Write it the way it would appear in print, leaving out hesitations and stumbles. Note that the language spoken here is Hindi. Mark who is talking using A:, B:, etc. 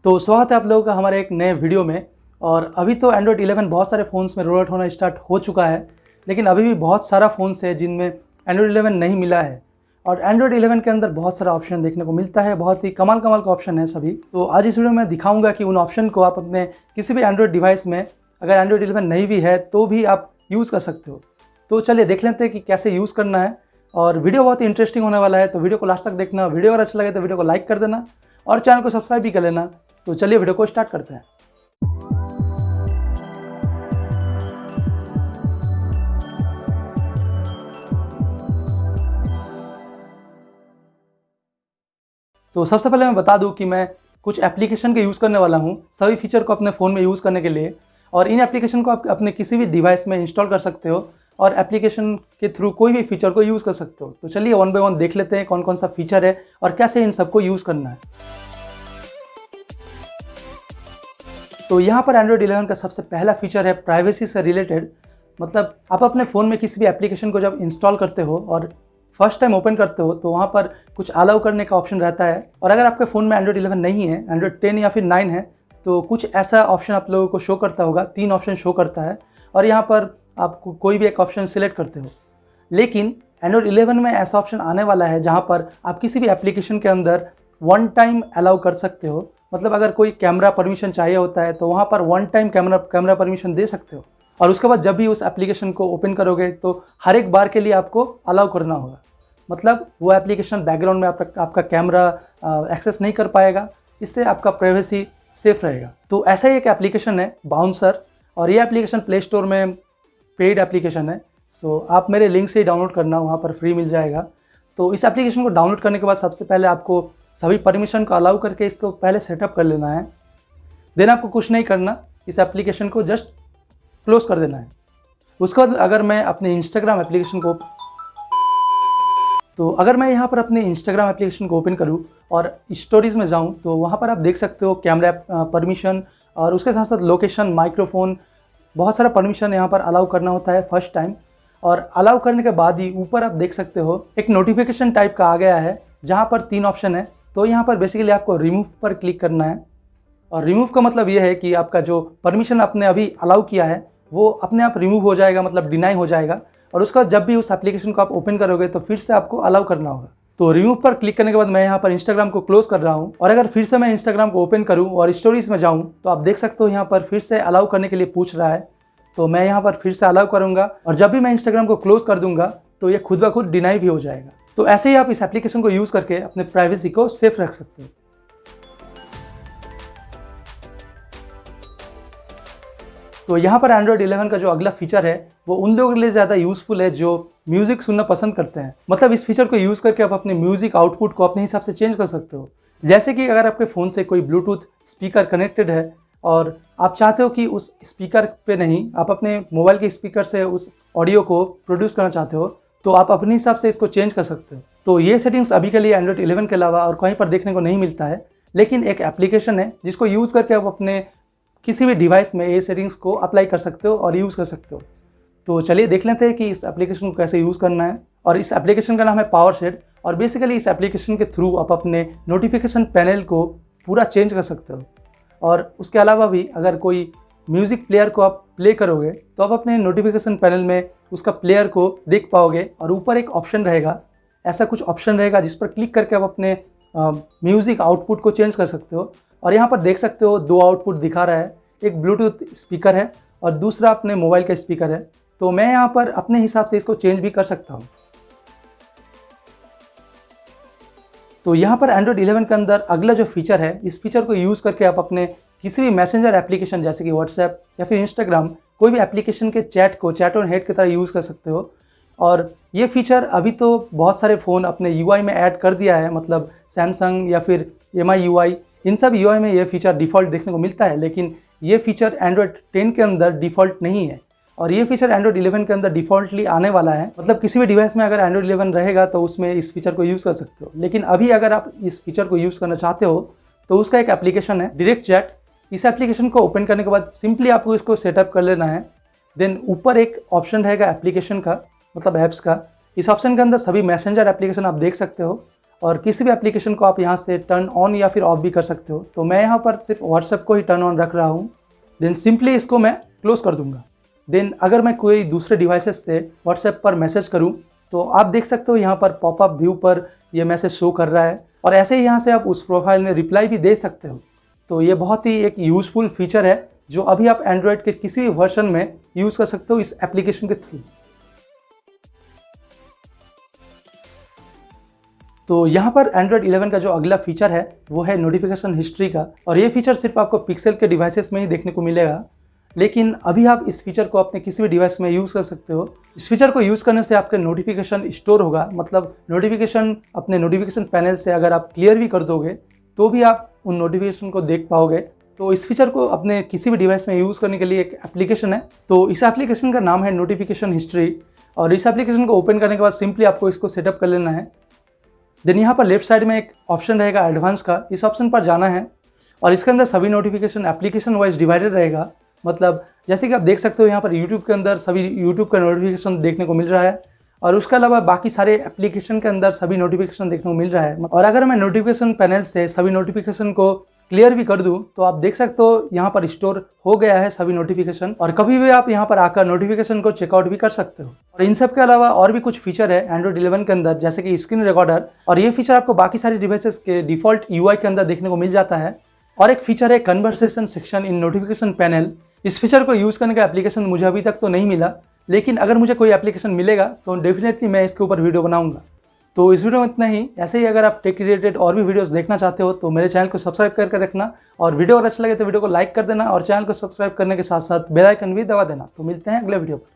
A: तो स्वागत है आप लोगों का हमारे एक नए वीडियो में। और अभी तो एंड्रॉयड 11 बहुत सारे फ़ोन्स में रोल आउट होना स्टार्ट हो चुका है, लेकिन अभी भी बहुत सारा फ़ोन्स है जिनमें एंड्रॉयड 11 नहीं मिला है। और एंड्रॉयड 11 के अंदर बहुत सारा ऑप्शन देखने को मिलता है, बहुत ही कमाल का ऑप्शन है सभी। तो आज इस वीडियो में दिखाऊंगा कि उन ऑप्शन को आप अपने किसी भी एंड्रॉयड डिवाइस में, अगर एंड्रॉयड 11 नहीं भी है तो भी आप यूज़ कर सकते हो। तो चलिए देख लेते हैं कि कैसे यूज़ करना है। और वीडियो बहुत ही इंटरेस्टिंग होने वाला है, तो वीडियो को लास्ट तक देखना। वीडियो अगर अच्छा लगे तो वीडियो को लाइक कर देना और चैनल को सब्सक्राइब भी कर लेना। तो चलिए वीडियो को स्टार्ट करते हैं। तो सबसे पहले मैं बता दूं कि मैं कुछ एप्लीकेशन के यूज़ करने वाला हूं सभी फीचर को अपने फ़ोन में यूज़ करने के लिए। और इन एप्लीकेशन को आप अपने किसी भी डिवाइस में इंस्टॉल कर सकते हो और एप्लीकेशन के थ्रू कोई भी फीचर को यूज़ कर सकते हो। तो चलिए वन बाय वन देख लेते हैं कौन कौन सा फीचर है और कैसे इन सबको यूज़ करना है। तो यहाँ पर एंड्रॉयड 11 का सबसे पहला फीचर है प्राइवेसी से रिलेटेड। मतलब आप अपने फ़ोन में किसी भी एप्लीकेशन को जब इंस्टॉल करते हो और फर्स्ट टाइम ओपन करते हो तो वहाँ पर कुछ अलाउ करने का ऑप्शन रहता है। और अगर आपके फ़ोन में एंड्रॉयड 11 नहीं है, एंड्रॉयड 10 या फिर 9 है, तो कुछ ऐसा ऑप्शन आप लोगों को शो करता होगा। 3 ऑप्शन शो करता है और यहाँ पर आप कोई भी एक ऑप्शन सिलेक्ट करते हो। लेकिन एंड्रॉयड 11 में ऐसा ऑप्शन आने वाला है जहाँ पर आप किसी भी एप्लीकेशन के अंदर वन टाइम अलाउ कर सकते हो। मतलब अगर कोई कैमरा परमिशन चाहिए होता है तो वहाँ पर वन टाइम कैमरा परमिशन दे सकते हो। और उसके बाद जब भी उस एप्लीकेशन को ओपन करोगे तो हर एक बार के लिए आपको अलाउ करना होगा। मतलब वो एप्लीकेशन बैकग्राउंड में आपका कैमरा एक्सेस नहीं कर पाएगा। इससे आपका प्राइवेसी सेफ रहेगा। तो ऐसा ही एक एप्लीकेशन है बाउंसर, और ये एप्लीकेशन प्ले स्टोर में पेड एप्लीकेशन है। सो आप मेरे लिंक से ही डाउनलोड करना, वहाँ पर फ्री मिल जाएगा। तो इस एप्लीकेशन को डाउनलोड करने के बाद सबसे पहले आपको सभी परमिशन को अलाउ करके इसको पहले सेटअप कर लेना है। देन आपको कुछ नहीं करना, इस एप्लीकेशन को जस्ट क्लोज कर देना है। उसके बाद अगर मैं अपने इंस्टाग्राम एप्लीकेशन को ओपन करूं और स्टोरीज़ में जाऊं तो वहां पर आप देख सकते हो कैमरा परमिशन और उसके साथ साथ लोकेशन, माइक्रोफोन, बहुत सारा परमिशन यहाँ पर अलाउ करना होता है फर्स्ट टाइम। और अलाउ करने के बाद ही ऊपर आप देख सकते हो एक नोटिफिकेशन टाइप का आ गया है जहाँ पर 3 ऑप्शन है। तो यहाँ पर बेसिकली आपको रिमूव पर क्लिक करना है। और रिमूव का मतलब ये है कि आपका जो परमिशन आपने अभी अलाउ किया है वो अपने आप रिमूव हो जाएगा, मतलब डिनाई हो जाएगा। और उसका जब भी उस एप्लीकेशन को आप ओपन करोगे तो फिर से आपको अलाउ करना होगा। तो रिमूव पर क्लिक करने के बाद मैं यहाँ पर इंस्टाग्राम को क्लोज कर रहा हूँ। और अगर फिर से मैं इंस्टाग्राम को ओपन करूँ और स्टोरीज में जाऊँ तो आप देख सकते हो यहाँ पर फिर से अलाउ करने के लिए पूछ रहा है। तो मैं यहाँ पर फिर से अलाउ करूँगा और जब भी मैं इंस्टाग्राम को क्लोज कर दूंगा तो ये खुद ब खुद डिनाई भी हो जाएगा। तो ऐसे ही आप इस एप्लीकेशन को यूज़ करके अपने प्राइवेसी को सेफ रख सकते हो। तो यहाँ पर एंड्रॉयड 11 का जो अगला फीचर है वो उन लोगों के लिए ज़्यादा यूज़फुल है जो म्यूज़िक सुनना पसंद करते हैं। मतलब इस फीचर को यूज़ करके आप अपने म्यूज़िक आउटपुट को अपने हिसाब से चेंज कर सकते हो। जैसे कि अगर आपके फ़ोन से कोई ब्लूटूथ स्पीकर कनेक्टेड है और आप चाहते हो कि उस स्पीकर पे नहीं, आप अपने मोबाइल के स्पीकर से उस ऑडियो को प्रोड्यूस करना चाहते हो, तो आप अपने हिसाब से इसको चेंज कर सकते हो। तो ये सेटिंग्स अभी के लिए एंड्रॉयड 11 के अलावा और कहीं पर देखने को नहीं मिलता है, लेकिन एक एप्लीकेशन है जिसको यूज़ करके आप अपने किसी भी डिवाइस में ये सेटिंग्स को अप्लाई कर सकते हो और यूज़ कर सकते हो। तो चलिए देख लेते हैं कि इस एप्लीकेशन को कैसे यूज़ करना है। और इस एप्लीकेशन का नाम है पावरशेड। और बेसिकली इस एप्लीकेशन के थ्रू आप अपने नोटिफिकेशन पैनल को पूरा चेंज कर सकते हो। और उसके अलावा भी अगर कोई म्यूज़िक प्लेयर को आप प्ले करोगे तो आप अपने नोटिफिकेशन पैनल में उसका प्लेयर को देख पाओगे। और ऊपर एक ऑप्शन रहेगा, ऐसा कुछ ऑप्शन रहेगा जिस पर क्लिक करके आप अपने म्यूज़िक आउटपुट को चेंज कर सकते हो। और यहाँ पर देख सकते हो 2 आउटपुट दिखा रहा है, एक ब्लूटूथ स्पीकर है और दूसरा अपने मोबाइल का स्पीकर है। तो मैं यहाँ पर अपने हिसाब से इसको चेंज भी कर सकता हूँ। तो यहाँ पर एंड्रॉयड 11 के अंदर अगला जो फीचर है, इस फीचर को यूज़ करके आप अपने किसी भी मैसेंजर एप्लीकेशन जैसे कि व्हाट्सएप या फिर इंस्टाग्राम, कोई भी एप्लीकेशन के चैट को चैट ऑन हेड की तरह यूज़ कर सकते हो। और ये फीचर अभी तो बहुत सारे फ़ोन अपने यूआई में ऐड कर दिया है। मतलब सैमसंग या फिर MI UI, इन सब यूआई में ये फीचर डिफ़ॉल्ट देखने को मिलता है, लेकिन ये फीचर एंड्रॉयड 10 के अंदर डिफ़ॉल्ट नहीं है। और ये फीचर एंड्रॉयड 11 के अंदर डिफ़ॉल्टली आने वाला है। मतलब किसी भी डिवाइस में अगर एंड्रॉयड 11 रहेगा तो उसमें इस फीचर को यूज़ कर सकते हो। लेकिन अभी अगर आप इस फीचर को यूज़ करना चाहते हो तो उसका एक एप्लीकेशन है डायरेक्ट चैट। इस एप्लीकेशन को ओपन करने के बाद सिंपली आपको इसको सेटअप कर लेना है। देन ऊपर एक ऑप्शन रहेगा एप्लीकेशन का, मतलब ऐप्स का। इस ऑप्शन के अंदर सभी मैसेंजर एप्लीकेशन आप देख सकते हो। और किसी भी एप्लीकेशन को आप यहाँ से टर्न ऑन या फिर ऑफ भी कर सकते हो। तो मैं यहाँ पर सिर्फ व्हाट्सएप को ही टर्न ऑन रख रहा हूँ। देन सिंपली इसको मैं क्लोज कर दूंगा। देन अगर मैं कोई दूसरे डिवाइसेस से व्हाट्सएप पर मैसेज करूँ तो आप देख सकते हो यहाँ पर पॉपअप व्यू पर ये मैसेज शो कर रहा है, और ऐसे ही यहाँ से आप उस प्रोफाइल में रिप्लाई भी दे सकते हो। तो ये बहुत ही एक यूज़फुल फीचर है जो अभी आप एंड्रॉयड के किसी भी वर्जन में यूज़ कर सकते हो इस एप्लीकेशन के थ्रू। तो यहाँ पर एंड्रॉयड 11 का जो अगला फीचर है वो है नोटिफिकेशन हिस्ट्री का, और ये फीचर सिर्फ आपको पिक्सल के डिवाइसेस में ही देखने को मिलेगा, लेकिन अभी आप इस फीचर को अपने किसी भी डिवाइस में यूज़ कर सकते हो। इस फीचर को यूज़ करने से आपके नोटिफिकेशन स्टोर होगा, मतलब नोटिफिकेशन अपने नोटिफिकेशन पैनल से अगर आप क्लियर भी कर दोगे तो भी आप उन नोटिफिकेशन को देख पाओगे। तो इस फीचर को अपने किसी भी डिवाइस में यूज़ करने के लिए एक एप्लीकेशन है। तो इस एप्लीकेशन का नाम है नोटिफिकेशन हिस्ट्री, और इस एप्लीकेशन को ओपन करने के बाद सिंपली आपको इसको सेटअप कर लेना है। देन यहाँ पर लेफ्ट साइड में एक ऑप्शन रहेगा एडवांस का, इस ऑप्शन पर जाना है और इसके अंदर सभी नोटिफिकेशन एप्लीकेशन वाइज डिवाइडेड रहेगा। मतलब जैसे कि आप देख सकते हो यहाँ पर यूट्यूब के अंदर सभी यूट्यूब का नोटिफिकेशन देखने को मिल रहा है, और उसके अलावा बाकी सारे एप्लीकेशन के अंदर सभी नोटिफिकेशन देखने को मिल रहा है। और अगर मैं नोटिफिकेशन पैनल से सभी नोटिफिकेशन को क्लियर भी कर दूं तो आप देख सकते हो यहाँ पर स्टोर हो गया है सभी नोटिफिकेशन, और कभी भी आप यहाँ पर आकर नोटिफिकेशन को चेकआउट भी कर सकते हो। और इन सब के अलावा और भी कुछ फीचर है एंड्रॉइड 11 के अंदर, जैसे कि स्क्रीन रिकॉर्डर, और ये फीचर आपको बाकी सारी डिवाइसेस के डिफॉल्ट यूआई के अंदर देखने को मिल जाता है। और एक फीचर है conversation section in notification panel. इस फीचर को यूज़ करने का एप्लीकेशन मुझे अभी तक तो नहीं मिला, लेकिन अगर मुझे कोई एप्लीकेशन मिलेगा तो डेफिनेटली मैं इसके ऊपर वीडियो बनाऊंगा। तो इस वीडियो में इतना ही। ऐसे ही अगर आप टेक रिलेटेड और भी वीडियोस देखना चाहते हो तो मेरे चैनल को सब्सक्राइब करके रखना, और वीडियो अगर अच्छा लगे तो वीडियो को लाइक कर देना, और चैनल को सब्सक्राइब करने के साथ साथ बेल आइकन भी दबा देना। तो मिलते हैं अगले वीडियो पर।